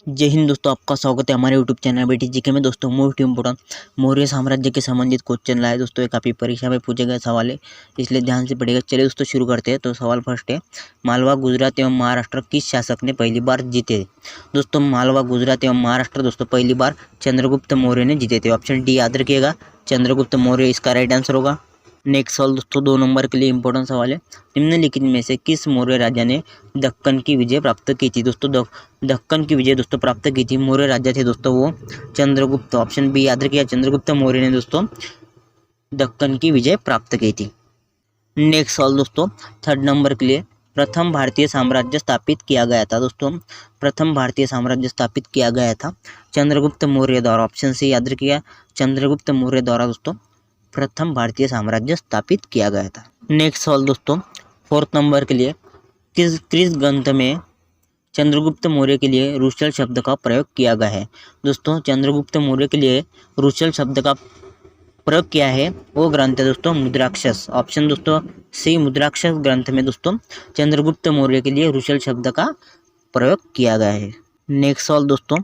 जय हिंद दोस्तों, आपका स्वागत है हमारे यूट्यूब चैनल बेटी जीके में। दोस्तों मोस्ट इम्पोर्टेंट मौर्य साम्राज्य के संबंधित क्वेश्चन लाए दोस्तों। ये काफ़ी परीक्षा में पूछे गए सवाल है, इसलिए ध्यान से पढ़िएगा। चलिए दोस्तों शुरू करते हैं। तो सवाल फर्स्ट है, मालवा गुजरात एवं महाराष्ट्र किस शासक ने पहली बार जीते? दोस्तों मालवा गुजरात एवं महाराष्ट्र दोस्तों पहली बार चंद्रगुप्त मौर्य ने जीते थे। ऑप्शन डी याद रखिएगा, चंद्रगुप्त मौर्य इसका राइट आंसर होगा। नेक्स्ट सवाल दोस्तों 2 नंबर के लिए इंपॉर्टेंट सवाल है, निम्नलिखित में से किस मौर्य राजा ने दक्कन की विजय प्राप्त की थी? दोस्तों दक्कन की विजय दोस्तों प्राप्त की थी मौर्य राजा थे दोस्तों वो चंद्रगुप्त। ऑप्शन बी याद रखिए, चंद्रगुप्त मौर्य ने दोस्तों दक्कन की विजय प्राप्त की थी। नेक्स्ट सवाल दोस्तों 3rd नंबर के लिए, प्रथम भारतीय साम्राज्य स्थापित किया गया था? दोस्तों प्रथम भारतीय साम्राज्य स्थापित किया गया था चंद्रगुप्त मौर्य द्वारा। ऑप्शन सी याद रखिएगा, चंद्रगुप्त मौर्य द्वारा दोस्तों प्रथम भारतीय साम्राज्य स्थापित किया गया था। नेक्स्ट सवाल दोस्तों 4th नंबर के लिए, किस ग्रंथ में चंद्रगुप्त मौर्य के लिए रुशल शब्द का प्रयोग किया गया है? दोस्तों चंद्रगुप्त मौर्य के लिए रुशल शब्द का प्रयोग किया है वो ग्रंथ है दोस्तों मुद्राक्षस। ऑप्शन दोस्तों सी मुद्राक्षस ग्रंथ में दोस्तों चंद्रगुप्त मौर्य के लिए रुशल शब्द का प्रयोग किया गया है। नेक्स्ट सवाल दोस्तों,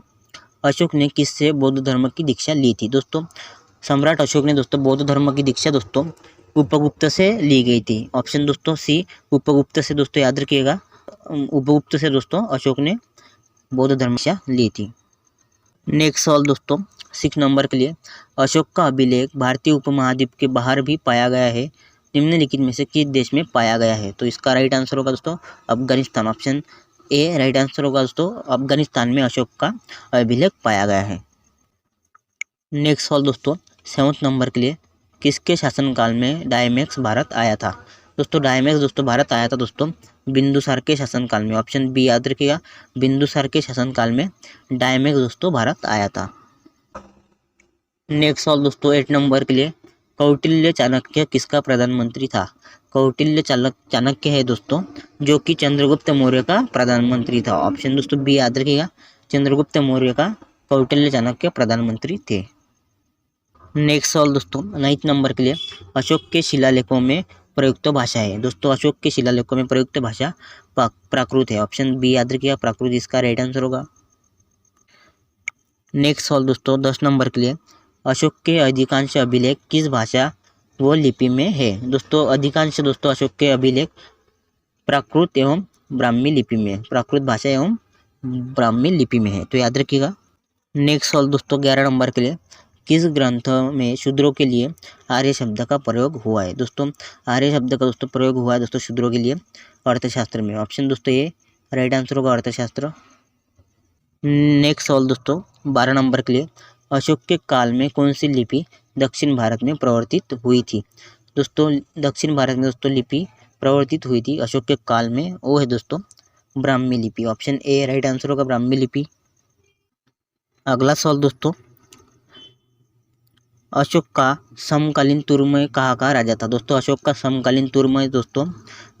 अशोक ने किससे बौद्ध धर्म की दीक्षा ली थी? दोस्तों सम्राट अशोक ने दोस्तों बौद्ध धर्म की दीक्षा दोस्तों उपगुप्त से ली गई थी। ऑप्शन दोस्तों सी उपगुप्त से दोस्तों याद रखिएगा, उपगुप्त से दोस्तों अशोक ने बौद्ध धर्म दीक्षा ली थी। नेक्स्ट सवाल दोस्तों 6 नंबर के लिए, अशोक का अभिलेख भारतीय उपमहाद्वीप के बाहर भी पाया गया है, निम्नलिखित में से किस देश में पाया गया है? तो इसका राइट आंसर होगा दोस्तों Afghanistan. Option A right answer होगा दोस्तों, अफगानिस्तान में अशोक का अभिलेख पाया गया है। नेक्स्ट सवाल दोस्तों 7th नंबर के लिए, किसके शासनकाल में डायमैक्स भारत आया था? दोस्तों डायमैक्स दोस्तों भारत आया था दोस्तों बिंदुसार के शासनकाल में। ऑप्शन बी याद रखिएगा, बिंदुसार के शासनकाल में डायमैक्स दोस्तों भारत आया था। नेक्स्ट सवाल दोस्तों 8 नंबर के लिए, कौटिल्य चाणक्य किसका प्रधानमंत्री था? कौटिल्य चाणक्य है दोस्तों जो कि चंद्रगुप्त मौर्य का प्रधानमंत्री था। ऑप्शन दोस्तों बी याद रखिएगा, चंद्रगुप्त मौर्य का कौटिल्य चाणक्य प्रधानमंत्री थे। नेक्स्ट सवाल दोस्तों 9th नंबर के लिए, अशोक के शिलालेखों में प्रयुक्त भाषा है? दोस्तों अशोक के शिलालेखों में प्रयुक्त भाषा प्राकृत है। ऑप्शन बी याद रखिएगा, प्राकृत इसका राइट आंसर होगा। नेक्स्ट सवाल दोस्तों 10 नंबर के लिए, अशोक के अधिकांश अभिलेख किस भाषा व लिपि में है? दोस्तों अधिकांश दोस्तों अशोक के अभिलेख प्राकृत एवं ब्राह्मी लिपि में, प्राकृत भाषा एवं ब्राह्मी लिपि में है, तो याद रखिएगा। नेक्स्ट सवाल दोस्तों 11 नंबर के लिए, किस ग्रंथ में शूद्रों के लिए आर्य शब्द का प्रयोग हुआ है? दोस्तों आर्य शब्द का दोस्तों प्रयोग हुआ है दोस्तों शूद्रों के लिए अर्थशास्त्र में। ऑप्शन दोस्तों ये राइट आंसर होगा अर्थशास्त्र। नेक्स्ट सवाल दोस्तों 12 नंबर के लिए, अशोक के काल में कौन सी लिपि दक्षिण भारत में प्रवर्तित हुई थी? दोस्तों दक्षिण भारत में दोस्तों लिपि प्रवर्तित हुई थी अशोक के काल में, वो है दोस्तों ब्राह्मी लिपि। ऑप्शन ए राइट आंसर होगा ब्राह्मी लिपि। अगला सवाल दोस्तों, अशोक का समकालीन तुर्मय कहाँ का राजा था? दोस्तों अशोक का समकालीन तुर्मय दोस्तों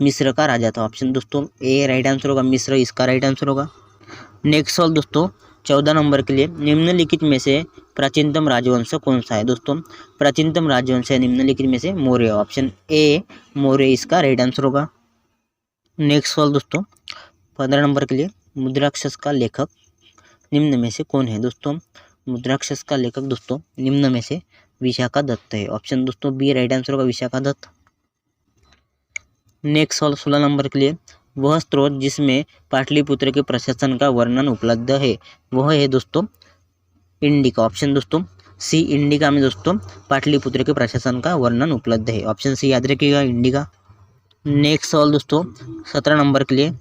मिस्र का राजा था। ऑप्शन दोस्तों ए राइट आंसर होगा मिस्र, इसका राइट आंसर होगा। नेक्स्ट सवाल दोस्तों 14 नंबर के लिए, निम्नलिखित में से प्राचीनतम राजवंश कौन सा है? दोस्तों प्राचीनतम राजवंश है निम्नलिखित में से मौर्य। ऑप्शन ए मौर्य इसका राइट आंसर होगा। नेक्स्ट सवाल दोस्तों 15 नंबर के लिए, मुद्राक्षस का लेखक निम्न में से कौन है? दोस्तों मुद्राक्षस का लेखक दोस्तों निम्न में से विशाखा दत्त है। ऑप्शन दोस्तों बी राइट आंसर होगा विशाखा दत्त। नेक्स्ट सवाल 16 नंबर के लिए, वह स्रोत जिसमें पाटलिपुत्र के प्रशासन का वर्णन उपलब्ध है वह है दोस्तों इंडिका। ऑप्शन दोस्तों सी इंडिका में दोस्तों पाटलिपुत्र के प्रशासन का वर्णन उपलब्ध है। ऑप्शन सी याद रखिएगा इंडिका। नेक्स्ट सवाल दोस्तों 17 नंबर के लिए,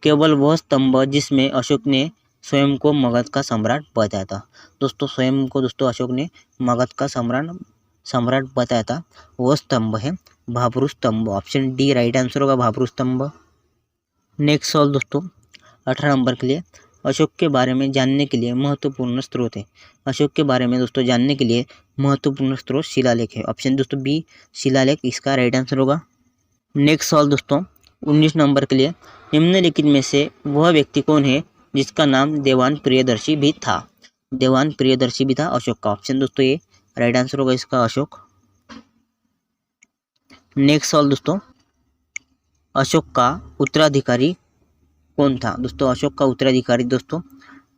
केवल वह स्तंभ जिसमें अशोक ने स्वयं को मगध का सम्राट बताया था? दोस्तों स्वयं को दोस्तों अशोक ने मगध का सम्राट बताया था वह स्तंभ है भाब्रू स्तंभ। ऑप्शन डी राइट आंसर होगा भाब्रू स्तंभ। नेक्स्ट सवाल दोस्तों 18 नंबर के लिए, अशोक के बारे में जानने के लिए महत्वपूर्ण स्रोत है? अशोक के बारे में दोस्तों जानने के लिए महत्वपूर्ण स्रोत शिलालेख है। ऑप्शन दोस्तों बी शिलालेख इसका राइट आंसर होगा। नेक्स्ट सवाल दोस्तों 19 नंबर के लिए, निम्नलिखित में से वह व्यक्ति कौन है जिसका नाम देवान प्रियदर्शी भी था? देवान प्रियदर्शी भी था अशोक का। ऑप्शन दोस्तों ये राइट आंसर होगा इसका अशोक। नेक्स्ट सवाल दोस्तों, अशोक का उत्तराधिकारी कौन था? दोस्तों अशोक का उत्तराधिकारी दोस्तों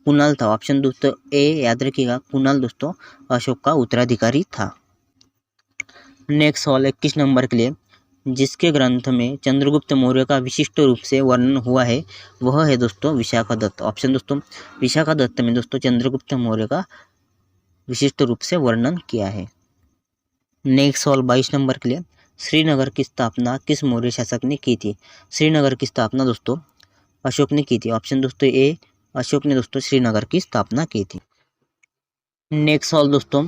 कुणाल था। ऑप्शन दोस्तों ए याद रखिएगा, कुणाल दोस्तों अशोक का उत्तराधिकारी था। नेक्स्ट सवाल 21 नंबर के लिए, जिसके ग्रंथ में चंद्रगुप्त मौर्य का विशिष्ट रूप से वर्णन हुआ है वह है दोस्तों विशाखा दत्त। ऑप्शन दोस्तों विशाखा दत्त में दोस्तों चंद्रगुप्त मौर्य का विशिष्ट रूप से वर्णन किया है। नेक्स्ट सवाल 22 नंबर के लिए, श्रीनगर की स्थापना किस मौर्य शासक ने की थी? श्रीनगर की स्थापना दोस्तों अशोक ने की थी। ऑप्शन दोस्तों ए अशोक ने दोस्तों श्रीनगर की स्थापना की थी। नेक्स्ट सवाल दोस्तों,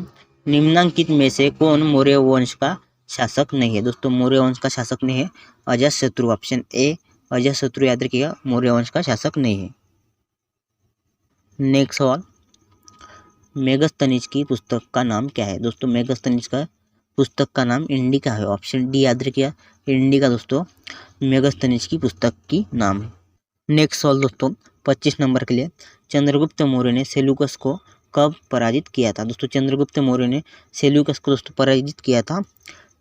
निम्नांकित में से कौन मौर्य वंश का शासक नहीं है? दोस्तों मौर्य वंश का शासक नहीं है अजातशत्रु। ऑप्शन ए अजातशत्रु याद रखिएगा, मौर्य वंश का शासक नहीं है। नेक्स्ट सवाल, मेगस्थनीज की पुस्तक का नाम क्या है? दोस्तों मेगस्थनीज का पुस्तक का नाम इंडिका है। ऑप्शन डी याद रखिएगा, इंडिका दोस्तों मेगस्थनीज की पुस्तक की नाम है। नेक्स्ट सवाल दोस्तों 25 नंबर के लिए, चंद्रगुप्त मौर्य ने सेल्यूकस को कब पराजित किया था? दोस्तों चंद्रगुप्त मौर्य ने सेल्यूकस को दोस्तों पराजित किया था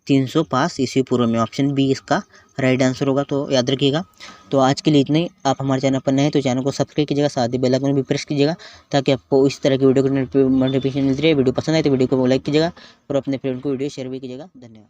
305 ईस्वी पूर्व में। ऑप्शन बी इसका राइट आंसर होगा, तो याद रखिएगा। तो आज के लिए इतना ही। आप हमारे चैनल पर नए हैं तो चैनल को सब्सक्राइब कीजिएगा, साथ ही बेल आइकन भी प्रेस कीजिएगा ताकि आपको इस तरह की वीडियो को नोटिफिकेशन मिलती रहे। वीडियो पसंद आए तो वीडियो को लाइक कीजिएगा और अपने फ्रेंड को वीडियो शेयर भी कीजिएगा। धन्यवाद।